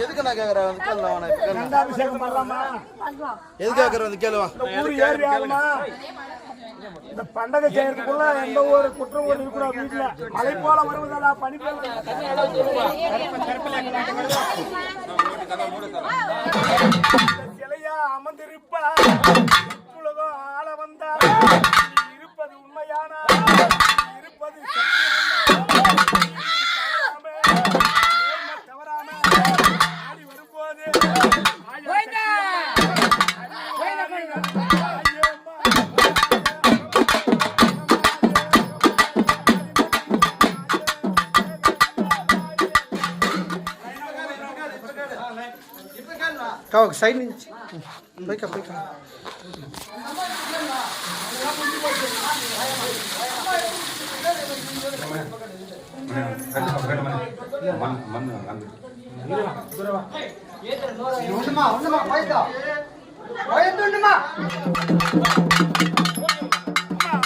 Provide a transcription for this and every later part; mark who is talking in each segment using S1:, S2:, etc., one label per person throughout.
S1: எதுக்கு நான் கேக்குறேன் எதுக்கு கேக்குறேன் கேளுவா
S2: இந்த பண்டகை செய்யறதுக்குள்ள எந்த ஒரு குற்றம் கூட இருக்கக்கூடாது. வீட்டுல மழை போல வருவதா பனி போல சிலையா அமர்ந்திருப்பா உலகம் ஆள வந்தா இருப்பது உண்மையான இருப்பது தவறாம ஆடி வரும்போது
S1: kau side ni baik baik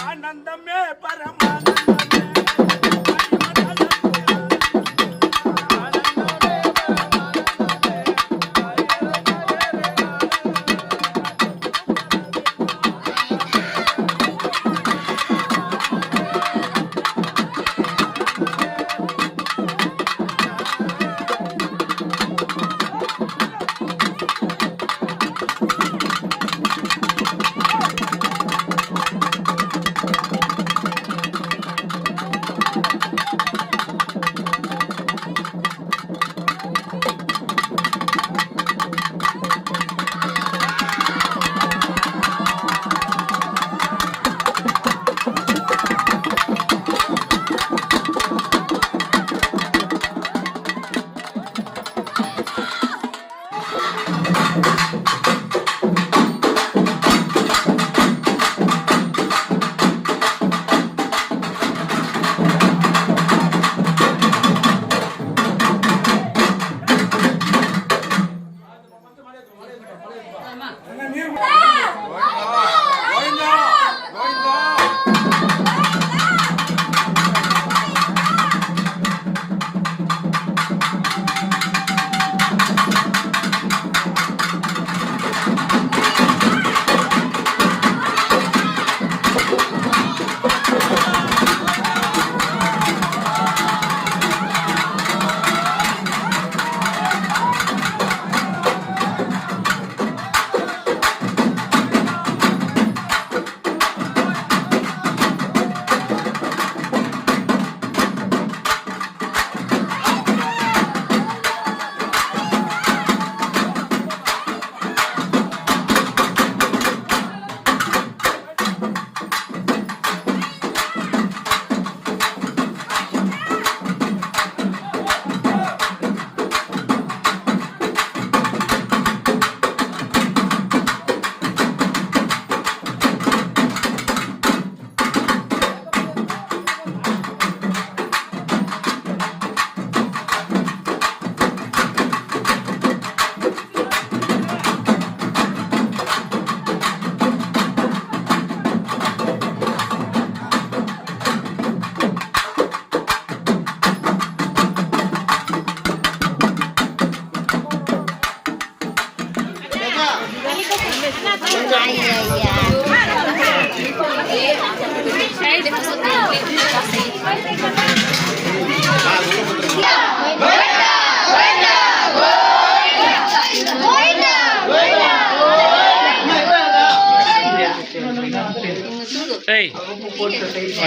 S2: ஆனந்தமே பரமா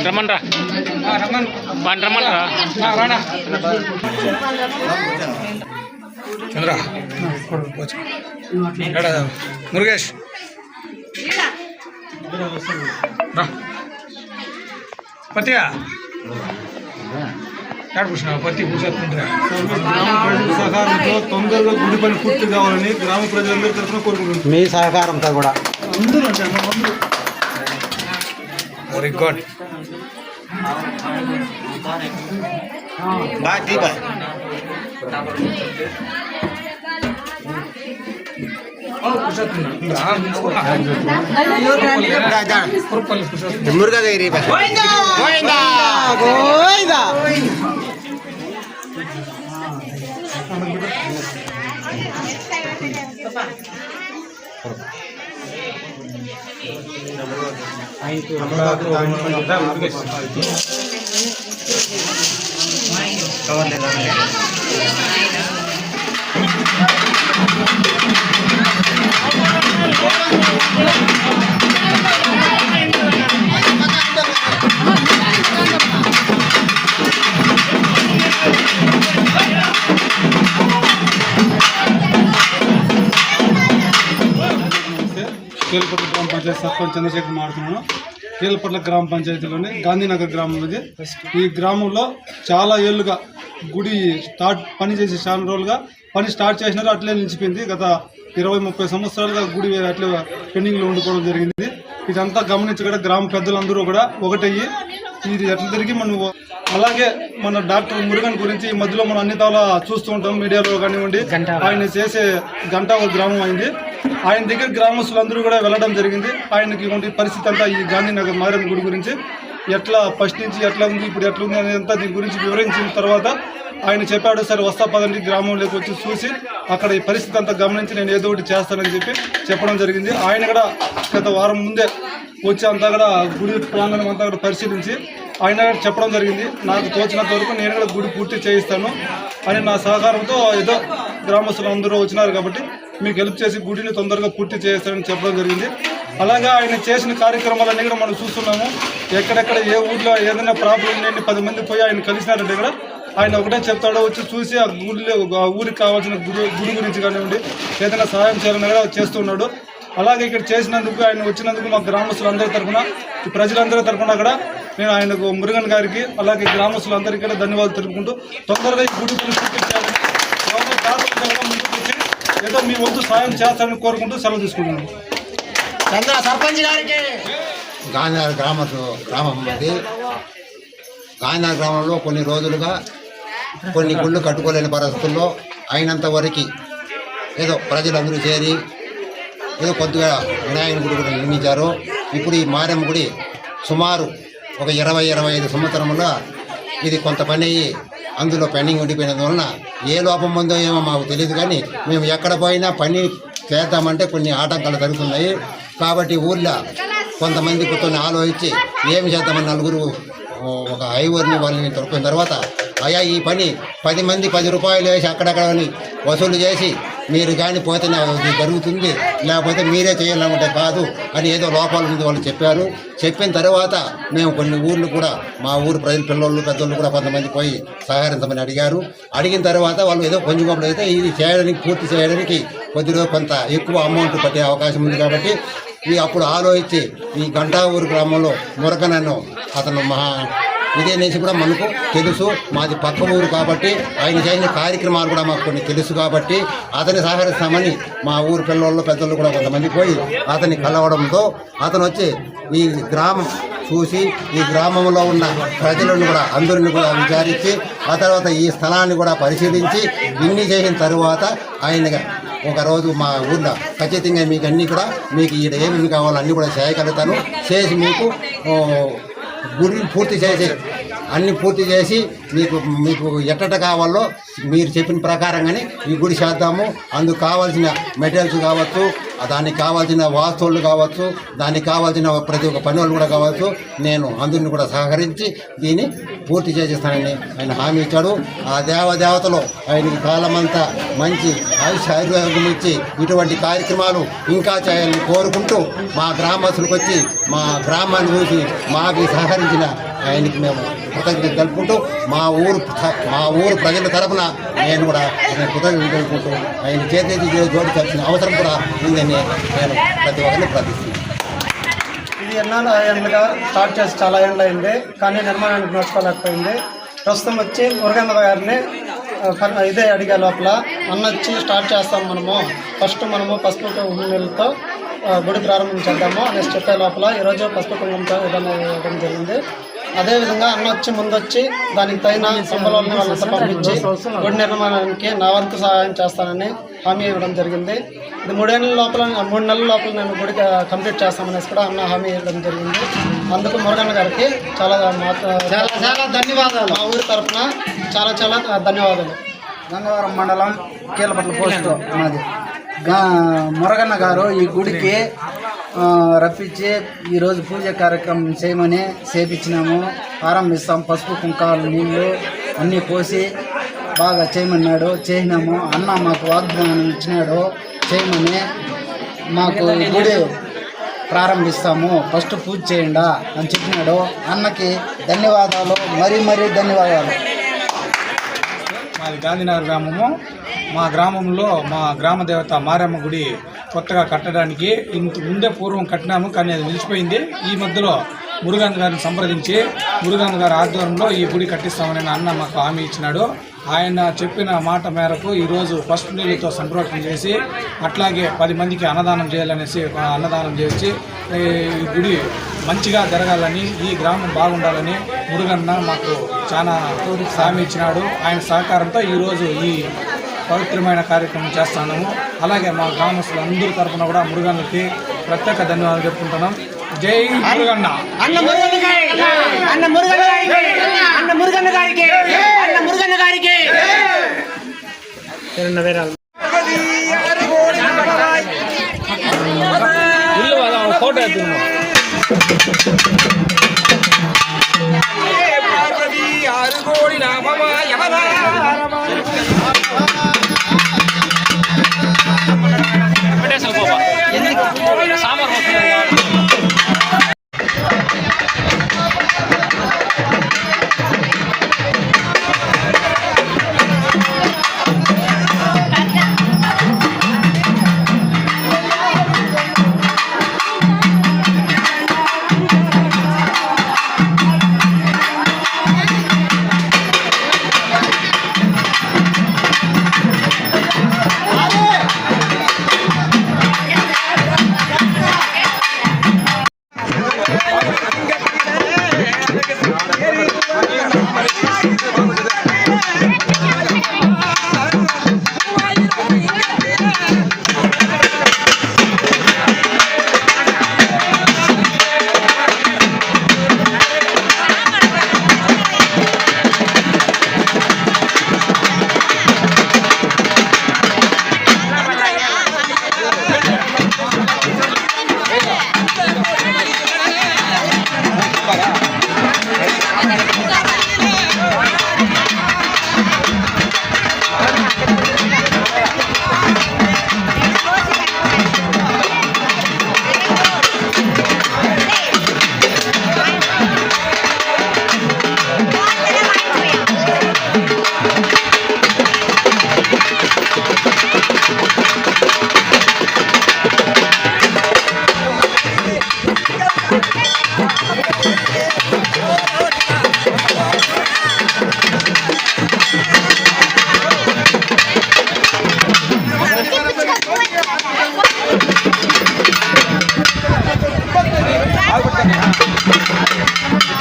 S3: రమ్మన్రా
S4: చంద్ర మురుగేష్ పత్తిగా కూర్చున్నావు పత్తి కూర్చోతుంటా
S5: సహకారంతో తొందరగా గుడి పని పూర్తి కావాలని గ్రామ ప్రజలందరి తరఫున కోరుకుంటున్నాం.
S6: మీ సహకారంతో కూడా
S5: అందరూ అంటే అందరూ
S4: వెరీ గుడ్.
S6: మురుగా దగ్గర
S5: కీలపట్ల గ్రామ పంచాయతీ సర్పంచ్ చంద్రశేఖర్ మాట్లాడుతున్నాను. కీలపట్ల గ్రామ పంచాయతీలోని గాంధీనగర్ గ్రామం ఇది. ఈ గ్రామంలో చాలా ఏళ్ళుగా గుడి పని చేసి చాలా రోజులుగా పని స్టార్ట్ చేసినారు, అట్లే నిలిచిపోయింది. గత 20-30 సంవత్సరాలుగా గుడి అట్లే పెండింగ్లో ఉండిపోవడం జరిగింది. ఇదంతా గమనించి కూడా గ్రామ పెద్దలందరూ కూడా ఒకటయ్యి ఇది ఎట్లా తిరిగి మనం అలాగే మన డాక్టర్ మురుగన్ గురించి ఈ మధ్యలో మనం అన్ని తాలా చూస్తూ ఉంటాం మీడియాలో కానివ్వండి. ఆయన చేసే గంట ఒక గ్రామం అయింది. ఆయన దగ్గర గ్రామస్తులందరూ కూడా వెళ్ళడం జరిగింది. ఆయనకి ఉండే పరిస్థితి అంతా ఈ గాంధీనగర్ మారమ్మ గుడి గురించి ఎట్లా ఫస్ట్ నుంచి ఎట్లా ఉంది ఇప్పుడు ఎట్లా ఉంది అనేదంతా దీని గురించి వివరించిన తర్వాత ఆయన చెప్పాడు, సరే వస్తా పదండి గ్రామంలోకి వచ్చి చూసి అక్కడ ఈ పరిస్థితి అంతా గమనించి నేను ఏదో ఒకటి చేస్తానని చెప్పడం జరిగింది. ఆయన కూడా గత వారం ముందే వచ్చి అంతా కూడా గుడి ప్రాంగణం అంతా కూడా పరిశీలించి ఆయన చెప్పడం జరిగింది, నాకు తోచినంత వరకు నేను కూడా గుడి పూర్తి చేయిస్తాను అని నా సహకారంతో ఏదో గ్రామస్తులు అందరూ వచ్చినారు కాబట్టి మీకు హెల్ప్ చేసి గుడిని తొందరగా పూర్తి చేస్తానని చెప్పడం జరిగింది. అలాగే ఆయన చేసిన కార్యక్రమాలన్నీ కూడా మనం చూస్తున్నాము. ఎక్కడెక్కడ ఏ ఊర్లో ఏదైనా ప్రాబ్లం ఉండి 10 మంది పోయి ఆయన కలిసినారంటే కూడా ఆయన ఒకటే చెప్తాడో వచ్చి చూసి ఆ గుడిలో ఊరికి కావాల్సిన గుడి గురించి కానివ్వండి ఏదైనా సహాయం చేయాలని కూడా చేస్తున్నాడు. అలాగే ఇక్కడ చేసినందుకు ఆయన వచ్చినందుకు మా గ్రామస్తులందరి తరఫున ప్రజలందరి తరఫున కూడా నేను ఆయనకు మురుగన్ గారికి అలాగే గ్రామస్తులందరికీ కూడా ధన్యవాదాలు తెలుపుకుంటూ తొందరగా ఈ గుడి పూర్తి చేయాలని ముందుకు వచ్చి ఏదో మీ వంతు సాయం చేస్తారని కోరుకుంటూ సెలవు తీసుకుంటున్నాను.
S6: సర్పంచ్ గారికి గాంధీనగర్ గ్రామం అది. గాంధీనగర్ గ్రామంలో కొన్ని రోజులుగా కొన్ని గుళ్ళు కట్టుకోలేని పరిస్థితుల్లో అయినంత వరకు ఏదో ప్రజలందరూ చేరి ఏదో కొద్దిగా వినాయకుని గుడి కూడా నిర్మించారు. ఇప్పుడు ఈ మారమ్మ గుడి సుమారు ఒక 20-25 సంవత్సరంలో ఇది కొంత పని అయ్యి అందులో పెండింగ్ ఉండిపోయినందువలన ఏ లోపం ఉందో ఏమో మాకు తెలియదు, కానీ మేము ఎక్కడ పోయినా పని చేద్దామంటే కొన్ని ఆటంకాలు జరుగుతున్నాయి. కాబట్టి ఊళ్ళో కొంతమంది కొన్ని ఆలోచించి ఏమి చేద్దామని నలుగురు ఒక ఐవర్ని వాళ్ళని దొరికిన తర్వాత అయ్యా ఈ పని 10 మంది 10 రూపాయలు వేసి అక్కడక్కడ వసూలు చేసి మీరు కానీ పోతేనే అది జరుగుతుంది, లేకపోతే మీరే చేయాలనుకుంటే కాదు అని ఏదో లోపాలు ఉంది వాళ్ళు చెప్పారు. చెప్పిన తర్వాత మేము కొన్ని ఊర్లు కూడా మా ఊరు ప్రజలు పిల్లలు పెద్దోళ్ళు కూడా కొంతమంది పోయి సహకరించమని అడిగారు. అడిగిన తర్వాత వాళ్ళు ఏదో కొంచెం గొప్పలు అయితే ఇది చేయడానికి పూర్తి చేయడానికి కొద్దిగా కొంత ఎక్కువ అమౌంట్ పట్టే అవకాశం ఉంది. కాబట్టి అప్పుడు ఆలోచించి ఈ గంటావూరు గ్రామంలో మురకనన్ను అతను ఇదే నుంచి కూడా మనకు తెలుసు, మాది పక్క ఊరు కాబట్టి ఆయన చేసిన కార్యక్రమాలు కూడా మాకు కొన్ని తెలుసు కాబట్టి అతన్ని సహకరిస్తామని మా ఊరు పిల్లలు పెద్దలు కూడా కొంతమంది పోయి అతన్ని కలవడంతో అతను వచ్చి ఈ గ్రామం చూసి ఈ గ్రామంలో ఉన్న ప్రజలను కూడా అందరిని కూడా విచారించి ఆ తర్వాత ఈ స్థలాన్ని కూడా పరిశీలించి ఇన్ని చేసిన తరువాత ఆయన ఒకరోజు మా ఊళ్ళో ఖచ్చితంగా మీకు అన్నీ కూడా మీకు ఈడ ఏమేమి కావాలో అన్నీ కూడా చేయగలుగుతాను, చేసి మీకు గుడిని పూర్తి చేసి అన్ని పూర్తి చేసి మీకు ఎట్టట కావాలో మీరు చెప్పిన ప్రకారంగానే ఈ గుడి చేద్దాము. అందుకు కావాల్సిన మెటీరియల్స్ కావచ్చు, దానికి కావాల్సిన వాస్తువులు కావచ్చు, దానికి కావాల్సిన ప్రతి ఒక్క పని వాళ్ళు కూడా కావచ్చు, నేను అందరిని కూడా సహకరించి దీన్ని పూర్తి చేసేస్తానని ఆయన హామీ ఇచ్చాడు. ఆ దేవతలు ఆయనకి కాలమంతా మంచి ఆయుర్వేదం ఇచ్చి ఇటువంటి కార్యక్రమాలు ఇంకా చేయాలని కోరుకుంటూ మా గ్రామస్తులకు వచ్చి మా గ్రామాన్ని చూసి మాకు సహకరించిన ఆయనకి మేము కృతజ్ఞత తెలుపుకుంటూ మా ఊరు ప్రజల తరఫున నేను కూడా కృతజ్ఞత తెలుపుకుంటూ ఆయన చేతి జోడించాల్సిన అవసరం కూడా ఉందని నేను ప్రతి ఒక్కరిని ప్రార్థిస్తున్నాను.
S7: ఇది ఎన్నాళ్ళు ఏళ్ళుగా స్టార్ట్ చేసి చాలా ఏళ్ళు అయింది, కానీ నిర్మాణానికి నోచుకోలేకపోయింది. ప్రస్తుతం వచ్చి మురుగన్న గారిని ఇదే అడిగే లోపల అన్న వచ్చి స్టార్ట్ చేస్తాం ఫస్ట్ పసుపు నీళ్ళతో గుడి ప్రారంభం చేద్దాము అనేసి చెప్పే లోపల ఈరోజు పసుపు కుంకుమతో ఇవ్వడం జరిగింది. అదేవిధంగా అన్న వచ్చి ముందొచ్చి దానికి తగిన సంబలాలను వాళ్ళంతా పంపించి గుడి నిర్మాణానికి నా వంతు సహాయం చేస్తానని హామీ ఇవ్వడం జరిగింది. ఇది 3 నెలల లోపల నేను గుడి కంప్లీట్ చేస్తామనేసి కూడా అన్న హామీ ఇవ్వడం జరిగింది. అందుకు మురుగన్న గారికి చాలా ధన్యవాదాలు. మా ఊరి తరఫున చాలా ధన్యవాదాలు.
S8: గంగవరం మండలం కీలపట్ల పోస్టు మాది. మురుగన్న గారు ఈ గుడికి రప్పించి ఈరోజు పూజ కార్యక్రమం చేయమని చేపించినాము. ఆరంభిస్తాం. పసుపు కుంకాలు నీళ్ళు అన్నీ పోసి బాగా చేయమన్నాడు, చేసినాము. అన్న మాకు వాగ్దానం ఇచ్చినాడు చేయమని. మాకు ఈ గుడి ప్రారంభిస్తాము, ఫస్ట్ పూజ చేయండా అని చెప్పినాడు. అన్నకి ధన్యవాదాలు, మరీ ధన్యవాదాలు.
S5: మాది గాంధీనగర్ గ్రామము. మా గ్రామంలో మా గ్రామ దేవత మారమ్మ గుడి కొత్తగా కట్టడానికి ఇంత ముందే పూర్వం కట్టినాము, కానీ అది నిలిచిపోయింది. ఈ మధ్యలో మురుగన్ గారిని సంప్రదించి మురుగన్ గారి ఆధ్వర్యంలో ఈ గుడి కట్టిస్తామని అన్న మాకు హామీ ఇచ్చినాడు. ఆయన చెప్పిన మాట మేరకు ఈరోజు పసుపు నీళ్ళతో సంప్రోక్షణ చేసి అట్లాగే 10 మందికి అన్నదానం చేయాలనేసి అన్నదానం చేసి ఈ గుడి మంచిగా జరగాలని, ఈ గ్రామం బాగుండాలని మురుగన్న మాకు చాలా హామీ ఇచ్చినాడు. ఆయన సహకారంతో ఈరోజు ఈ పవిత్రమైన కార్యక్రమం చేస్తున్నాము. అలాగే మా గ్రామస్తులు అందరి తరఫున కూడా మురుగన్నకి ప్రత్యేక ధన్యవాదాలు చెప్పుకుంటున్నాం. జై మురుగన్న.
S2: అన్న మురుగన్న గారికి
S3: ఫోటో ఎత్తున్నాం.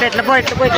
S2: ఎట్లా పోయి